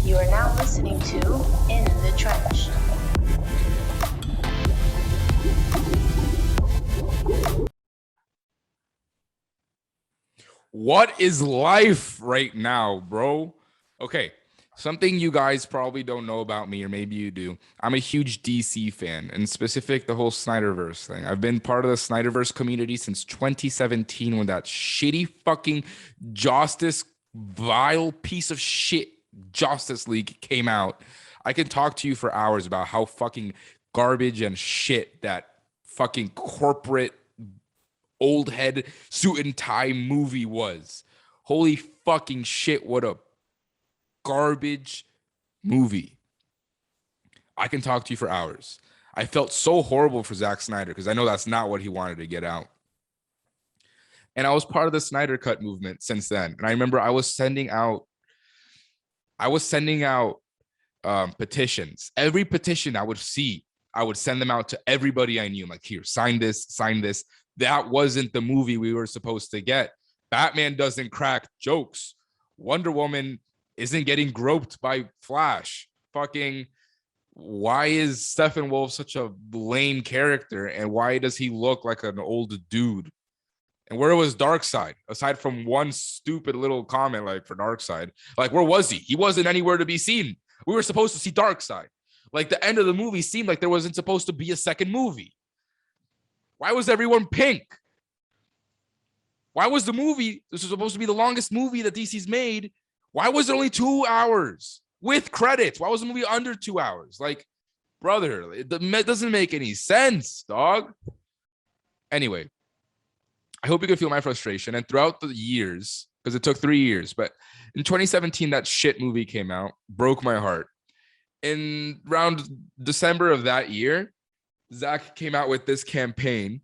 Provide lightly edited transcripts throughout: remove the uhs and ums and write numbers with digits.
You are now listening to In the Trench. What is life right now, bro? Okay, something you guys probably don't know about me, or maybe you do. I'm a huge DC fan, and specific the whole Snyderverse thing. I've been part of the Snyderverse community since 2017 when that shitty fucking Justice vile piece of shit Justice League came out. I can talk to you for hours about how fucking garbage and shit that fucking corporate old head suit and tie movie was. Holy fucking shit, what a garbage movie. I can talk to you for hours. I felt so horrible for Zack Snyder because I know that's not what he wanted to get out. And I was part of the Snyder Cut movement since then. And I remember I was sending out petitions. Every petition I would see, I would send them out to everybody I knew. I'm like, here, sign this, sign this. That wasn't the movie we were supposed to get. Batman doesn't crack jokes. Wonder Woman isn't getting groped by Flash. Fucking, why is Steppenwolf such a lame character? And why does he look like an old dude? And where was Darkseid? Aside from one stupid little comment, like, for Darkseid, like, where was he? He wasn't anywhere to be seen. We were supposed to see Darkseid. Like, the end of the movie seemed like there wasn't supposed to be a second movie. Why was everyone pink? Why was the movie, this was supposed to be the longest movie that DC's made, why was it only 2 hours with credits? Why was the movie under 2 hours? Like, brother, it doesn't make any sense, dog. Anyway, I hope you can feel my frustration. And throughout the years, because it took 3 years, but in 2017, that shit movie came out, broke my heart. In around December of that year, Zack came out with this campaign.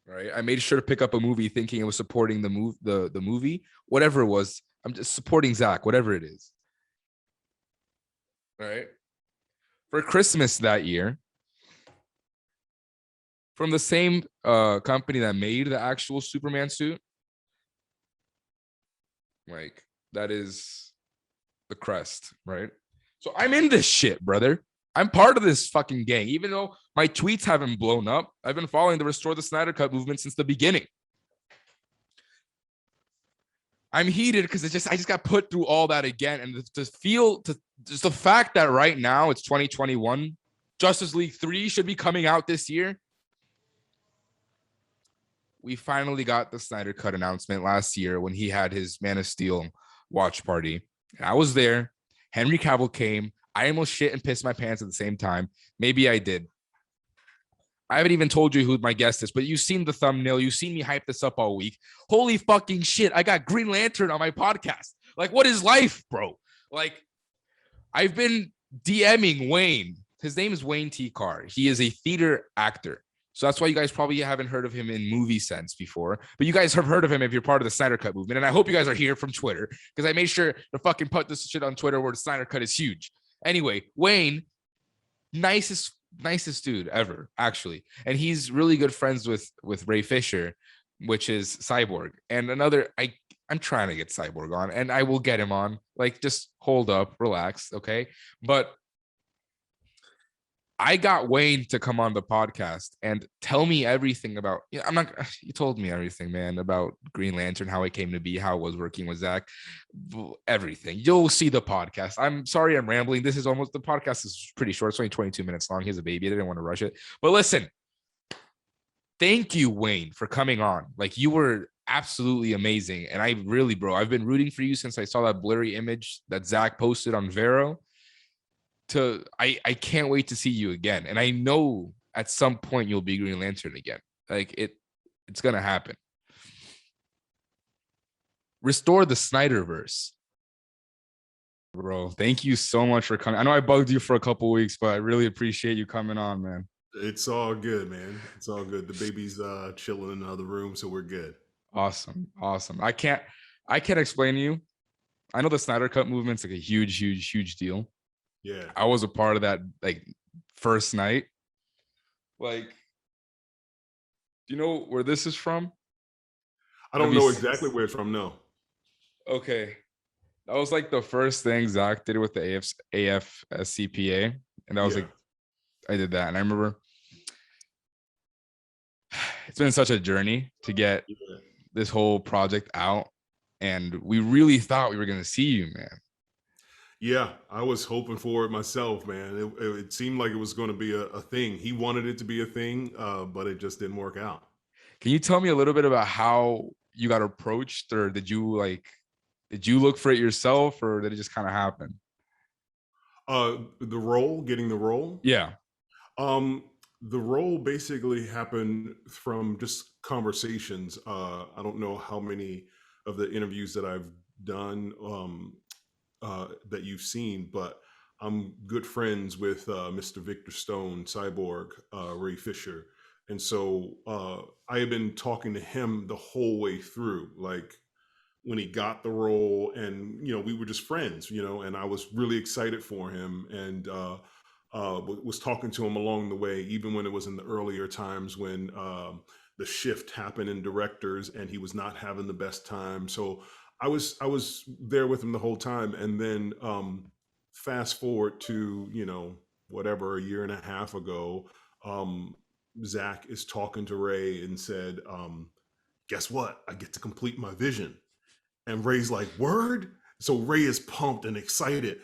Right, I made sure to pick up a movie thinking it was supporting the movie, whatever it was. I'm just supporting Zack, whatever it is. All right. For Christmas that year, from the same company that made the actual Superman suit, like, that is the crest, right? So I'm in this shit, brother. I'm part of this fucking gang, even though my tweets haven't blown up. I've been following the Restore the Snyder Cut movement since the beginning. I'm heated because I just got put through all that again, and just the fact that right now it's 2021, Justice League 3 should be coming out this year. We finally got the Snyder Cut announcement last year when he had his Man of Steel watch party. And I was there. Henry Cavill came. I almost shit and pissed my pants at the same time. Maybe I did. I haven't even told you who my guest is, but you've seen the thumbnail. You've seen me hype this up all week. Holy fucking shit. I got Green Lantern on my podcast. Like, what is life, bro? Like, I've been DMing Wayne. His name is Wayne T. Carr. He is a theater actor. So that's why you guys probably haven't heard of him in movie sense before. But you guys have heard of him if you're part of the Snyder Cut movement. And I hope you guys are here from Twitter, because I made sure to fucking put this shit on Twitter where the Snyder Cut is huge. Anyway, Wayne, nicest dude ever, actually. And he's really good friends with Ray Fisher, which is Cyborg. And I'm trying to get Cyborg on, and I will get him on. Like, just hold up, relax, okay? But I got Wayne to come on the podcast and tell me everything about, you told me everything, man, about Green Lantern, how it came to be, how it was working with Zack, everything. You'll see the podcast. I'm sorry I'm rambling. The podcast is pretty short. It's only 22 minutes long. He has a baby. I didn't want to rush it. But listen, thank you, Wayne, for coming on. Like, you were absolutely amazing. And I really, bro, I've been rooting for you since I saw that blurry image that Zack posted on Vero. I can't wait to see you again. And I know at some point you'll be Green Lantern again. Like, it's gonna happen. Restore the Snyderverse. Bro, thank you so much for coming. I know I bugged you for a couple weeks, but I really appreciate you coming on, man. It's all good, man. It's all good. The baby's chilling in another room, so we're good. Awesome. I can't explain to you. I know the Snyder Cut movement's like a huge deal. Yeah. I was a part of that, like, first night. Like, do you know where this is from? I Have don't you know s- exactly where it's from. No. Okay. That was like the first thing Zach did with the AFSCPA. And that was Yeah. like, I did that. And I remember it's been such a journey to get Yeah. this whole project out. And we really thought we were going to see you, man. Yeah, I was hoping for it myself, man. It seemed like it was going to be a thing. He wanted it to be a thing, but it just didn't work out. Can you tell me a little bit about how you got approached, or did you look for it yourself, or did it just kind of happen? The role, getting the role, Yeah. um, the role basically happened from just conversations. I don't know how many of the interviews that I've done that you've seen, but I'm good friends with Mr. Victor Stone, Cyborg, Ray Fisher. And so I had been talking to him the whole way through, like when he got the role, and we were just friends, and I was really excited for him, and was talking to him along the way, even when it was in the earlier times when the shift happened in directors and he was not having the best time. So I was there with him the whole time, and then fast forward to whatever, a year and a half ago, um, Zach is talking to Ray and said, "Guess what? I get to complete my vision." And Ray's like, "Word?" So Ray is pumped and excited.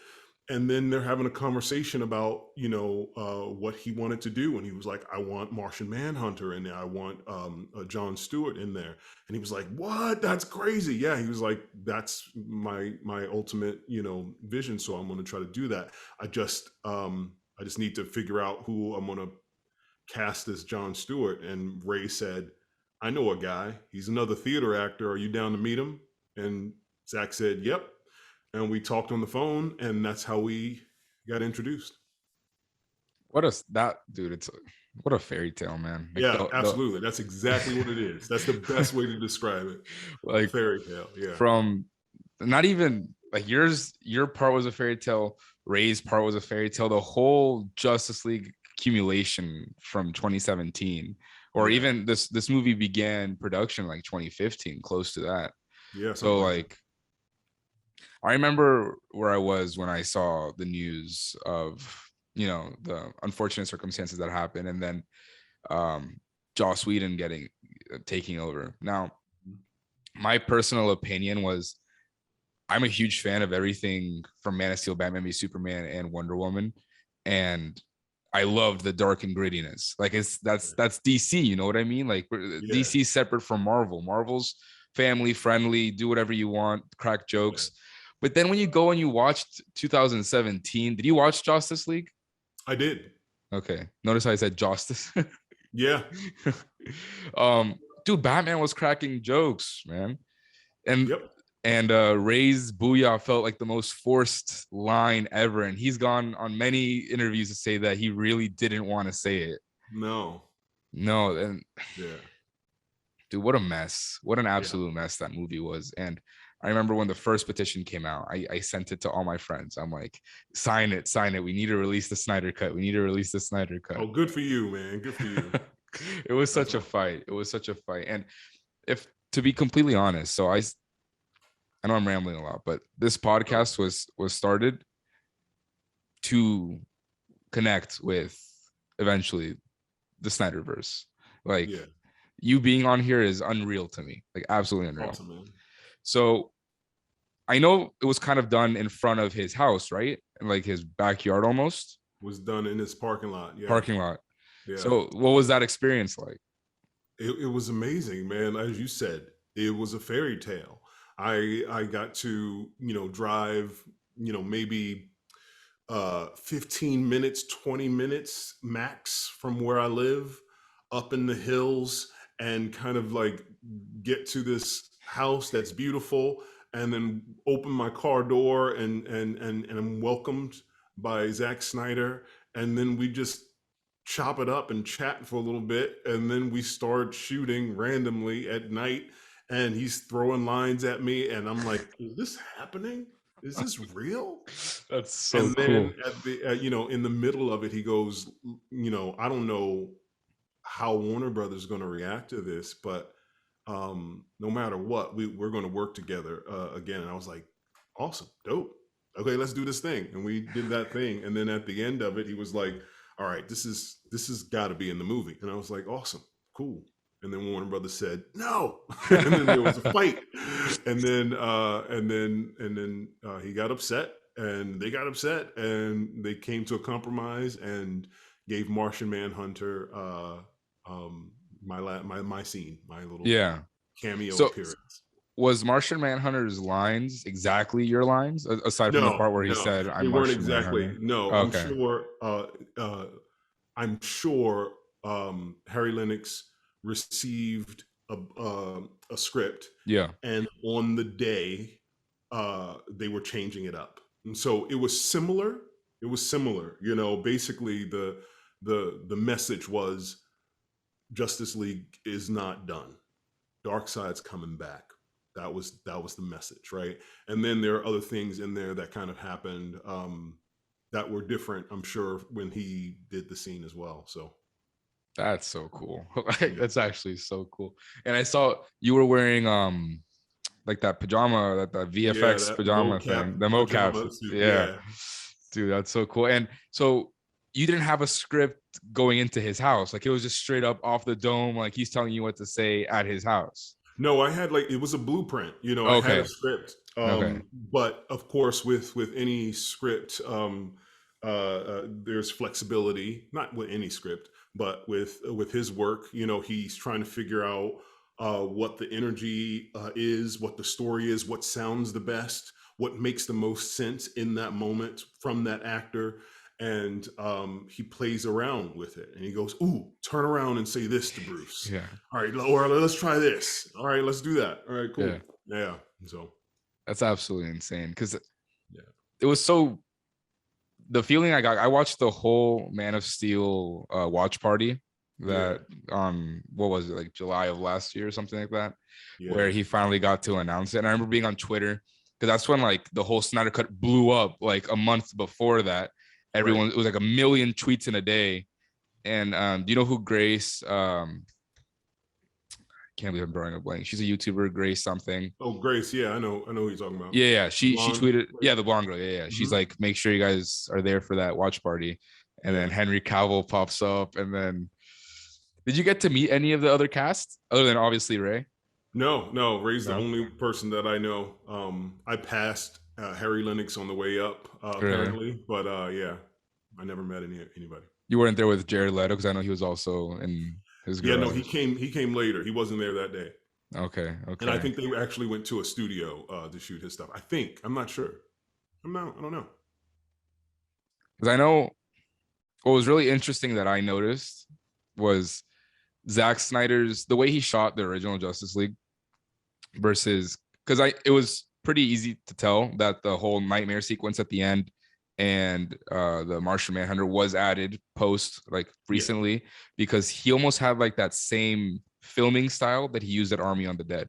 And then they're having a conversation about, what he wanted to do. And he was like, "I want Martian Manhunter in there. I want John Stewart in there." And he was like, "What? That's crazy." Yeah, he was like, "That's my ultimate, vision. So I'm going to try to do that. I just need to figure out who I'm going to cast as John Stewart." And Ray said, "I know a guy. He's another theater actor. Are you down to meet him?" And Zach said, "Yep." And we talked on the phone, and that's how we got introduced. What a fairy tale, man. Like Yeah, absolutely. That's exactly what it is. That's the best way to describe it. A like fairy tale. Yeah. from not even like your part was a fairy tale, Ray's part was a fairy tale, the whole Justice League accumulation from 2017, or Yeah. even this movie began production like 2015, close to that. Yeah. So Something like that. like I remember where I was when I saw the news of the unfortunate circumstances that happened, and then Joss Whedon taking over. Now, my personal opinion was I'm a huge fan of everything from Man of Steel, Batman v Superman, and Wonder Woman, and I loved the dark and grittiness. Like that's DC, you know what I mean? Like Yeah. DC separate from Marvel. Marvel's family friendly, do whatever you want, crack Yeah. jokes. But then when you go and you watched 2017, did you watch Justice League? I did. Okay, notice how I said Justice. Yeah. Dude, Batman was cracking jokes, man, and Yep. Ray's "Booyah" felt like the most forced line ever, and he's gone on many interviews to say that he really didn't want to say it. No. No, and Yeah. dude, what a mess! What an Yeah. absolute mess that movie was. And I remember when the first petition came out, I sent it to all my friends. I'm like, sign it, sign it. We need to release the Snyder cut. We need to release the Snyder cut. Oh, good for you, man. Good for you. It was That's such a awesome. fight. It was such a fight. And if to be completely honest, so I know I'm rambling a lot, but this podcast was started to connect with eventually the Snyderverse. Like Yeah. you being on here is unreal to me, like absolutely unreal. Awesome, man. So I know it was kind of done in front of his house, right? And like his backyard almost. Was done in this parking lot. Yeah. Parking lot. Yeah. So what was that experience like? It was amazing, man. As you said, it was a fairy tale. I got to, drive, maybe 15 minutes, 20 minutes max from where I live up in the hills, and kind of like get to this house that's beautiful, and then open my car door, and I'm welcomed by Zack Snyder, and then we just chop it up and chat for a little bit, and then we start shooting randomly at night, and he's throwing lines at me, and I'm like, "Is this happening? Is this real?" That's so And cool. then in the middle of it, he goes, "I don't know how Warner Brothers is going to react to this, but no matter what, we're going to work together again. And I was like, awesome, dope. Okay, let's do this thing. And we did that thing. And then at the end of it, he was like, all right, this has got to be in the movie. And I was like, awesome, cool. And then Warner Brothers said no, and then there was a fight, and then he got upset, and they got upset, and they came to a compromise and gave Martian Manhunter my scene, my little Yeah. cameo So appearance. was Martian Manhunter's lines exactly your lines, aside from the part where he said, "I'm they weren't Martian exactly. Manhunter"? No, Okay. I'm sure Harry Lennox received a script, Yeah. and on the day they were changing it up, and so it was similar. It was similar, you know. Basically, the message was Justice League is not done. Darkseid's coming back. That was the message, right? And then there are other things in there that kind of happened that were different, I'm sure, when he did the scene as well. So That's so cool. yeah. That's actually so cool. And I saw you were wearing like that pajama, that VFX that pajama thing, the mocap. pajama suit, Yeah. Dude, that's so cool. And so you didn't have a script going into his house. Like it was just straight up off the dome, like he's telling you what to say at his house. No, I had it was a blueprint, you know. I had a script, Okay. but of course with any script, there's flexibility, not with any script, but with his work, you know, he's trying to figure out what the energy is, what the story is, what sounds the best, what makes the most sense in that moment from that actor. And he plays around with it, and he goes, "Ooh, turn around and say this to Bruce." Yeah. All right, or let's try this. All right, let's do that. All right, cool. Yeah. Yeah. So that's absolutely insane, because yeah, it was so, the feeling I got, I watched the whole Man of Steel watch party that what was it, like July of last year or something like that, where he finally got to announce it. And I remember being on Twitter, because that's when like the whole Snyder Cut blew up. Like a month before that, everyone, it was like 1 million tweets in a day. And do you know who Grace can't believe I'm drawing a blank. She's a YouTuber, Grace something. Oh, Grace. Yeah, I know who you're talking about. Yeah. She tweeted, yeah, the blonde girl. Yeah. She's like, make sure you guys are there for that watch party. And then Henry Cavill pops up. And then, did you get to meet any of the other cast other than obviously Ray? No. Ray's the only person that I know. I passed Harry Lennox on the way up, apparently, but yeah, I never met anybody. You weren't there with Jared Leto, because I know he was also in his garage. Yeah, no, he came later. He wasn't there that day. Okay. And I think they actually went to a studio to shoot his stuff. I'm not sure. I don't know. Because I know what was really interesting that I noticed was Zack Snyder's, the way he shot the original Justice League versus, because it was pretty easy to tell that the whole nightmare sequence at the end and the Martian Manhunter was added post, like recently, because he almost had like that same filming style that he used at Army of the Dead.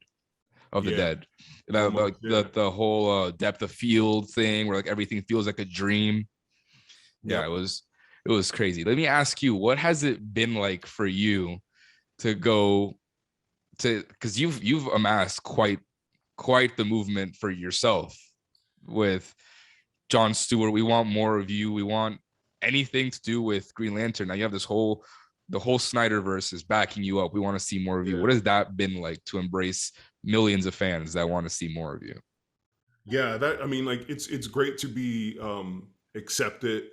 The whole depth of field thing, where like everything feels like a dream. Yeah, it was crazy. Let me ask you, what has it been like for you to go to, because you've amassed quite the movement for yourself with Jon Stewart. We want more of you. We want anything to do with Green Lantern. Now you have the whole Snyderverse is backing you up. We want to see more of you. What has that been like to embrace millions of fans that want to see more of you? Yeah, it's great to be accepted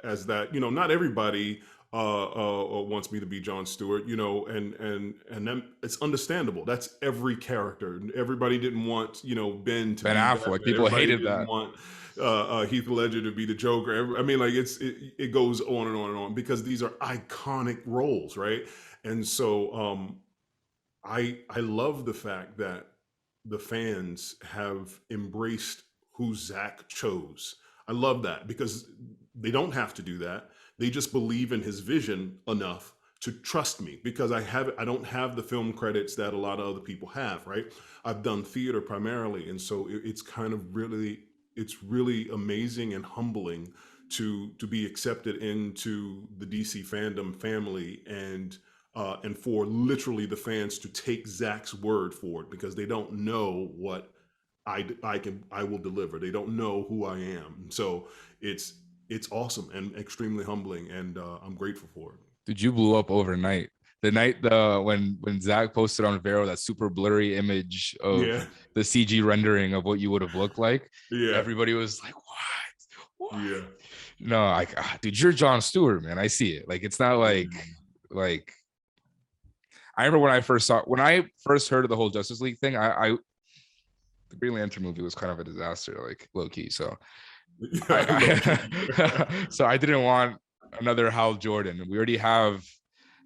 as that. You know, not everybody wants me to be Jon Stewart, you know, and then it's understandable. That's every character. Everybody didn't want, you know, Ben Affleck. People hated that. Want Heath Ledger to be the Joker. I mean, like it goes on and on and on, because these are iconic roles, right? And so I love the fact that the fans have embraced who Zack chose. I love that, because they don't have to do that. They just believe in his vision enough to trust me, because I don't have the film credits that a lot of other people have, right? I've done theater primarily. And so it's kind of really amazing and humbling to be accepted into the DC fandom family, and and for literally the fans to take Zack's word for it, because they don't know what I will deliver. They don't know who I am. So it's awesome and extremely humbling, and I'm grateful for it. Dude, you blew up overnight. The night when Zach posted on Vero that super blurry image of Yeah, the CG rendering of what you would have looked like, yeah, everybody was like, "What? yeah, No, dude, you're Jon Stewart, man. I see it. Like, it's not like I remember when I first heard of the whole Justice League thing. The Green Lantern movie was kind of a disaster, like low key. So so I didn't want another Hal Jordan. We already have.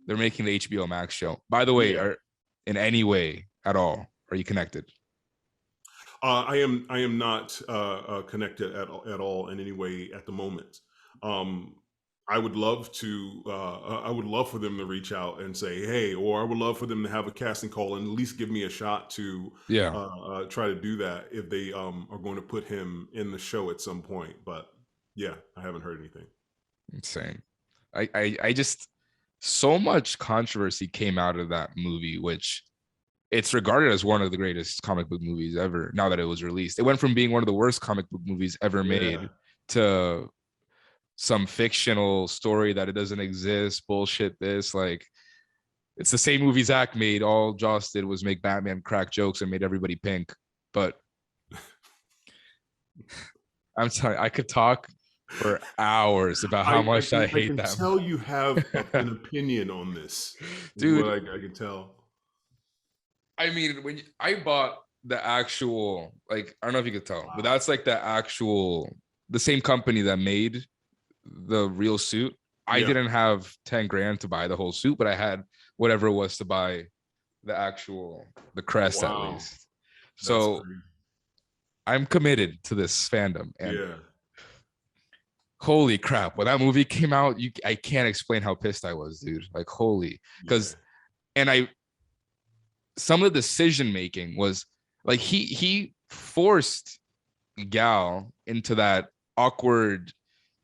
They're making the HBO Max show. By the way, Yeah. in any way at all, are you connected? I am not connected at all in any way at the moment. I would love to. I would love for them to reach out and say, "Hey," or I would love for them to have a casting call and at least give me a shot to Yeah. try to do that if they are going to put him in the show at some point. But yeah, I haven't heard anything. Insane. I just, so much controversy came out of that movie, which it's regarded as one of the greatest comic book movies ever. Now that it was released, it went from being one of the worst comic book movies ever made to some fictional story that it doesn't exist. Bullshit. This, like, it's the same movie Zach made. All Joss did was make Batman crack jokes and made everybody pink. But I'm sorry, I could talk for hours about how much I hate that. I can tell you have an opinion on this, dude. I can tell. I mean, when I bought the actual, like, I don't know if you could tell, but that's like the same company that made the real suit. I didn't have 10 grand to buy the whole suit, but I had whatever it was to buy the crest at least. So I'm committed to this fandom. And holy crap, when that movie came out, I can't explain how pissed I was, dude. Like, holy, because some of the decision making was like he forced Gal into that awkward,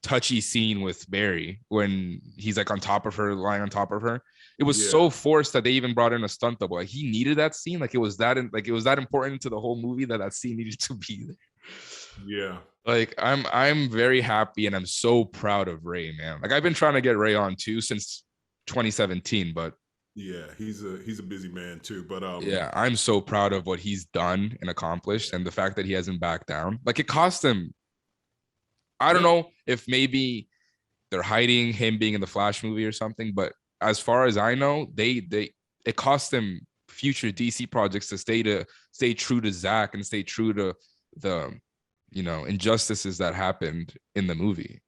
touchy scene with Barry when he's like on top of her, lying on top of her. It was so forced that they even brought in a stunt double. Like, he needed that scene. Like, it was that important to the whole movie that scene needed to be there. Yeah. Like, I'm very happy and I'm so proud of Ray, man. Like, I've been trying to get Ray on too since 2017, but yeah, he's a busy man too. But yeah, I'm so proud of what he's done and accomplished, and the fact that he hasn't backed down. Like, it cost him. I don't know if maybe they're hiding him being in the Flash movie or something, but as far as I know, it cost them future DC projects to stay true to Zack and stay true to the injustices that happened in the movie.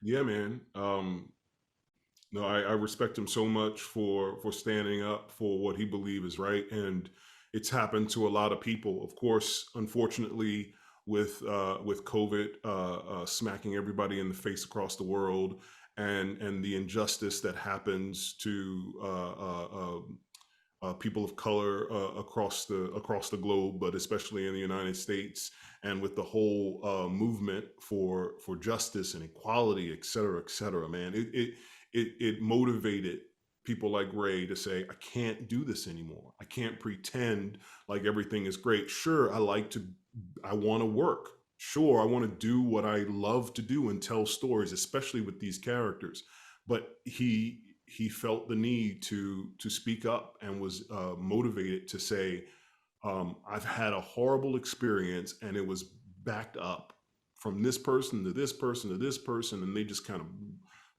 Yeah, man. No, I respect him so much for standing up for what he believes is right, and it's happened to a lot of people. Of course, unfortunately, with COVID smacking everybody in the face across the world, and the injustice that happens to people of color across the globe, but especially in the United States, and with the whole movement for justice and equality, et cetera, man, it motivated people like Ray to say, I can't do this anymore. I can't pretend like everything is great. Sure, I want to work. Sure, I want to do what I love to do and tell stories, especially with these characters. But he felt the need to speak up and was motivated to say, I've had a horrible experience, and it was backed up from this person to this person to this person, and they just kind of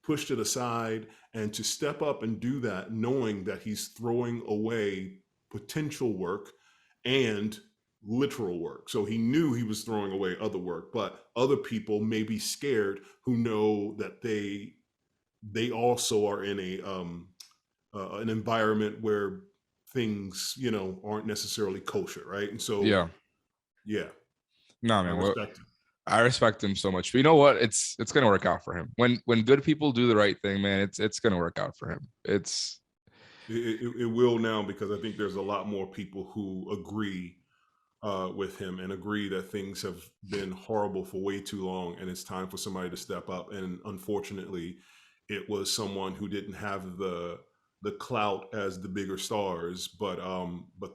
pushed it aside. And to step up and do that, knowing that he's throwing away potential work and literal work. So he knew he was throwing away other work, but other people may be scared who know that they also are in an environment where things, aren't necessarily kosher, right? And so no, man, I respect him so much. But you know what? It's gonna work out for him. When good people do the right thing, man, it's gonna work out for him. It will now, because I think there's a lot more people who agree with him and agree that things have been horrible for way too long, and it's time for somebody to step up. And unfortunately, it was someone who didn't have the the clout as the bigger stars. But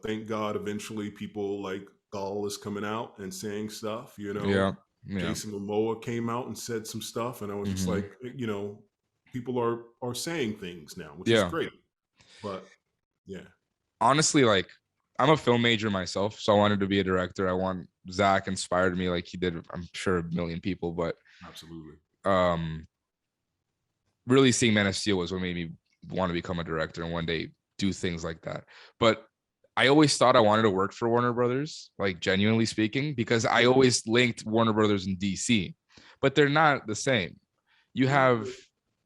thank God, eventually people like Gall is coming out and saying stuff. Yeah. Yeah. Jason Momoa came out and said some stuff, and I was just Hmm. like, people are saying things now, which is Yeah. great. But yeah, Honestly, like I'm a film major myself, so I wanted to be a director. I want Zach inspired me like he did, I'm sure, a million people, but absolutely. um really seeing Man of Steel was what made me want to become a director and one day do things like that. But I always thought I wanted to work for Warner Brothers, like genuinely speaking, because I always linked Warner Brothers and DC, but they're not the same. You have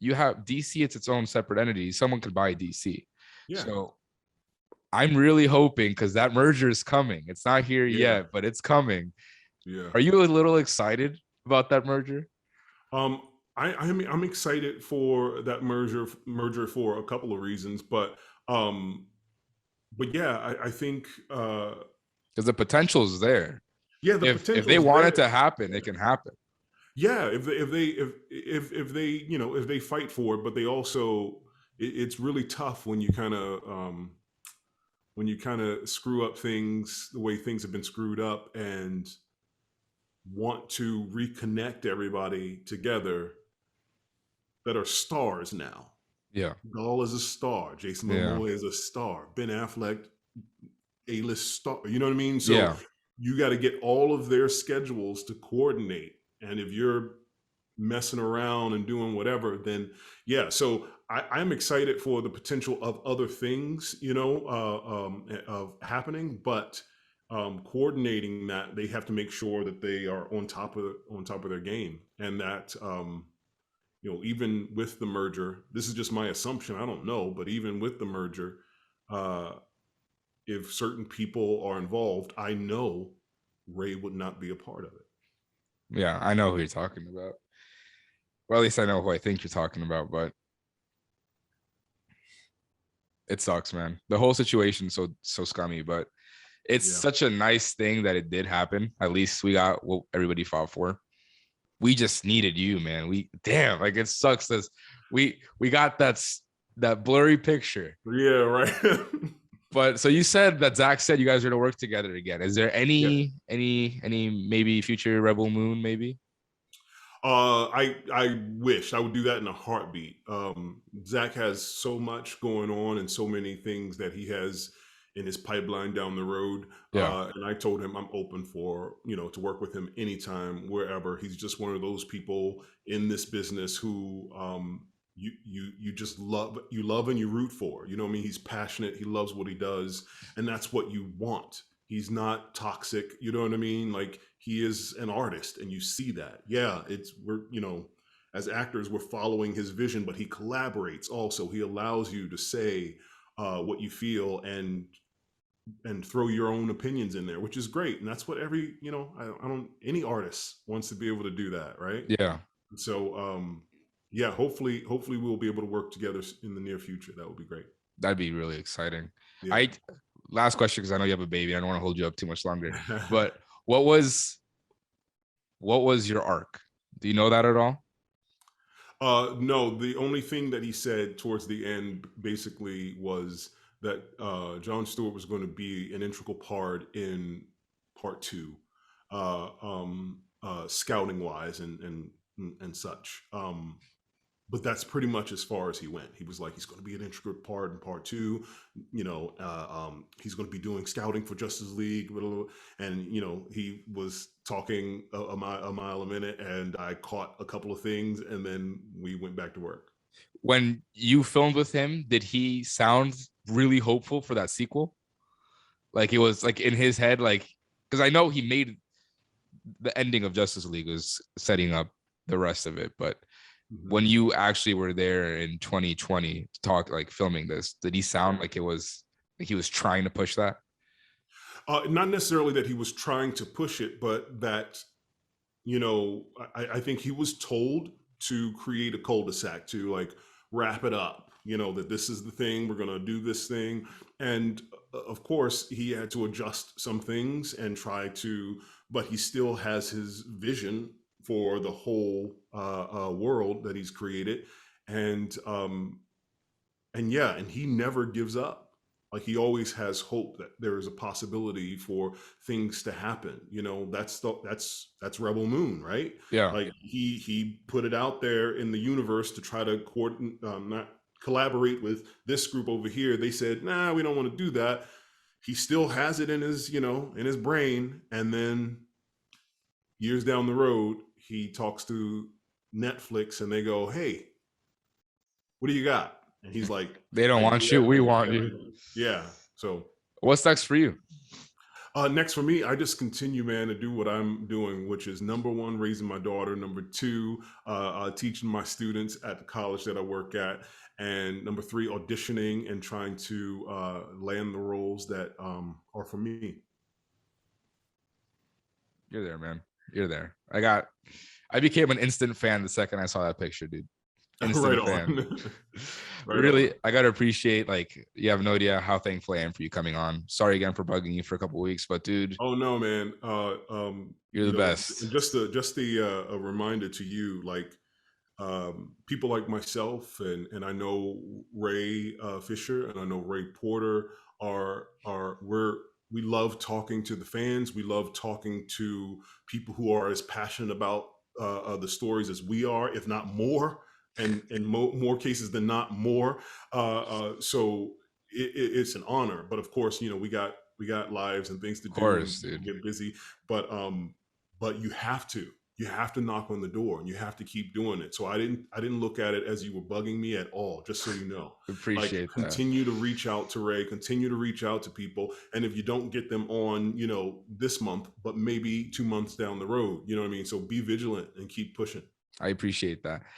DC, it's its own separate entity. Someone could buy DC. Yeah, So I'm really hoping, because that merger is coming. It's not here yeah, yet, but it's coming. yeah. Are you a little excited about that merger? Um, I'm excited for that merger for a couple of reasons, um, but yeah, I think Because the potential is there. yeah, the If they potential is want there. it to happen, it can happen. Yeah, if they fight for it, but they also it's really tough when you kind of screw up things the way things have been screwed up and want to reconnect everybody together that are stars now. Yeah. Gall is a star. Jason Yeah. Momoa is a star. Ben Affleck, A-list star. You know what I mean? So Yeah. you got to get all of their schedules to coordinate. And if you're messing around and doing whatever, then yeah. So I'm excited for the potential of other things, of happening, but coordinating that, they have to make sure that they are on top of their game, and that even with the merger, this is just my assumption, I don't know, but even with the merger, uh, if certain people are involved, I know Ray would not be a part of it. Yeah. I know who you're talking about. Well, at least I know who I think you're talking about, but it sucks, man. The whole situation is so scummy, but it's Yeah. such a nice thing that it did happen. At least we got what everybody fought for. We just needed you, man. Like it sucks that we got that blurry picture. Yeah, right. But so you said that Zach said you guys are gonna work together again. Is there Yeah. any maybe future Rebel Moon maybe? I wish I would do that in a heartbeat. Zach has so much going on and so many things that he has in his pipeline down the road. Yeah. And I told him I'm open for, to work with him anytime, wherever. He's just one of those people in this business who you just love and you root for. You know what I mean? He's passionate, he loves what he does, and that's what you want. He's not toxic, you know what I mean? Like, he is an artist, and you see that. Yeah, as actors, we're following his vision, but he collaborates also. He allows you to say what you feel and throw your own opinions in there, which is great. And that's what any artist wants to be able to do that, right? Yeah. So yeah, hopefully we'll be able to work together in the near future. That would be great. That'd be really exciting. Yeah. Last question, because I know you have a baby. I don't want to hold you up too much longer. But what was your arc? Do you know that at all? No, the only thing that he said towards the end basically was that Jon Stewart was going to be an integral part in part 2, scouting wise and such. But that's pretty much as far as he went. He was like, he's going to be an integral part in part 2. He's going to be doing scouting for Justice League, and he was talking a mile a minute, and I caught a couple of things, and then we went back to work. When you filmed with him, did he sound really hopeful for that sequel? Like it was like in his head, like, because I know he made the ending of Justice League was setting up the rest of it, but when you actually were there in 2020 to talk, like filming this, did he sound like it was like he was trying to push that? Not necessarily that he was trying to push it, but that, I think he was told to create a cul-de-sac, to like wrap it up, that this is the thing, we're going to do this thing. And of course he had to adjust some things and but he still has his vision for the whole world that he's created. And and yeah, and he never gives up. Like he always has hope that there is a possibility for things to happen. You know, that's Rebel Moon, right? Yeah. Like he put it out there in the universe to try to coordinate, not collaborate with this group over here. They said, nah, we don't want to do that. He still has it in his, you know, in his brain, and then years down the road, he talks to Netflix, and they go, hey, what do you got? And he's like, They don't I want do you. We everything. want you. Yeah. So What's next for you? next for me, I just continue, man, to do what I'm doing, which is number one, raising my daughter. Number two, teaching my students at the college that I work at. And number three, auditioning and trying to land the roles that are for me. You're there, man. You're there. I became an instant fan the second I saw that picture, dude. Instant Right fan. on. Right Really, on. I gotta appreciate, like, you have no idea how thankful I am for you coming on. Sorry again for bugging you for a couple of weeks, but dude, Oh no, man. you're You the know, best. just a reminder to you, like people like myself, and I know Ray Fisher and I know Ray Porter we love talking to the fans. We love talking to people who are as passionate about the stories as we are, if not more, and in more cases than not more. So it's an honor. But of course, you know, we got lives and things to Of do, and course, people dude. get busy. But you have to knock on the door, and you have to keep doing it. So I didn't look at it as you were bugging me at all, just so you know. Like, Appreciate that. continue to reach out to Ray, continue to reach out to people. And if you don't get them on, you know, this month, but maybe 2 months down the road, you know what I mean? So be vigilant and keep pushing. I appreciate that.